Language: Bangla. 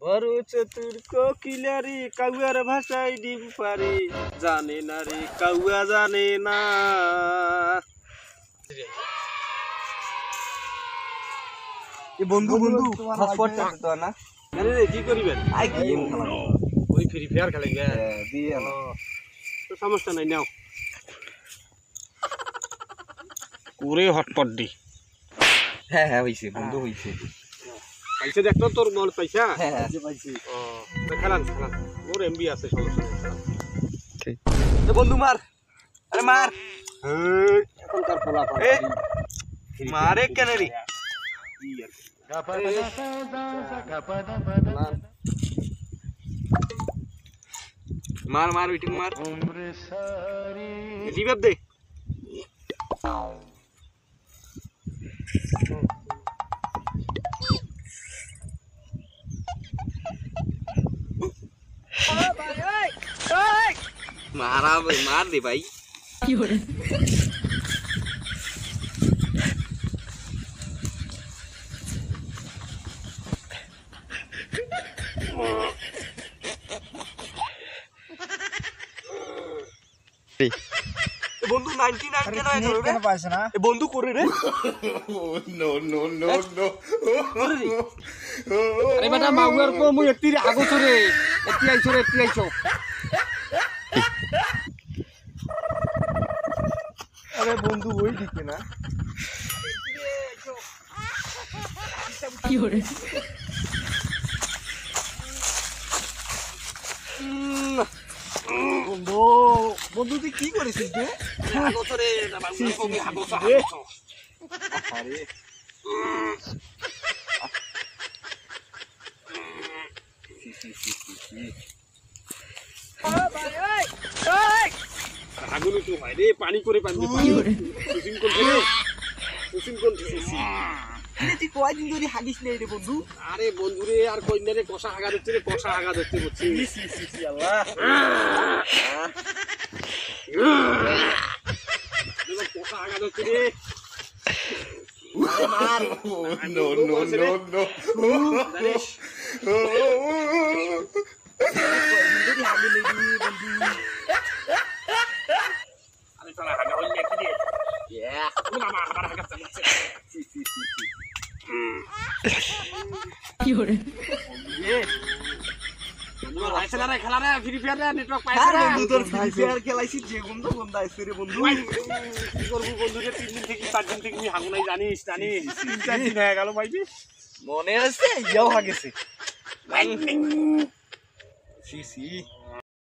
বড় চতুর কোকিলারি কাউয়ার ভাষায় ডিম পারে জানে না রে কাউয়া জানে না। বন্ধু বন্ধু হটস্পট তো না আরে রে কি করিবেন? আই গেম খেলা ওই ফ্রি ফায়ার খেলে গে দিয়ে না তো সমস্যা নাই নাও করে হটপট দি। হ্যাঁ হ্যাঁ হইছে বন্ধু হইছে পাইছে দেখতো তোর মন পয়সা হ্যাঁ হ্যাঁ পাইছি ও খেলান খেলান মোর এমবি আছে সমস্যা নাই ঠিক এ বন্ধু মার আরে মার এখন তার পোলা এ মারে কেন রে মার মার উইটিং মার রিভাইভ দে मारा मार दे भाई বন্ধু 99 কেন কেন পাইছ না এ বন্ধু করে রে নো নো নো নো আরে বেটা মাগুয়ার কো মুই এতি আগো চরে এতি আইছো আরে বন্ধু ওই দিকে না কি হরে বন্ধু বন্ধু তুই কি করেছিস রে আগো চরে মাগুয়ার কো মুই আগো চরে আরে আগুন তো ভাই রে পানি করে পানি সুসিন কোন তুই কয়দিন ধরে হাগিস নেই রে বন্ধু আরে বন্ধু রে আর কইনা রে কষা আগা ধরতে রে কষা আগা ধরতে বুঝছিস আল্লাহ কষা আগা ধরতে রে মার নো নো নো নো জানিস যদি হাগি নেই বন্ধু আরে চলা আগা হইলে কি রে ইয়া বাবা আবার আগা চলছে কি হরে খেলা রে ফ্রি ফায়ার নেটওয়ার্ক পাইছে না বন্ধু তোর ফ্রি ফায়ার খেলাইছিস যে বন্ধু বন্ধু আইছে রে বন্ধু কি করব বন্ধু রে 3 দিন থেকে 4 দিন থেকে আমি হাগু নাই জানিস 3-4 দিন হয়ে গেল ভাইবি মনে আছে ইয়াও হাগেছে সি সি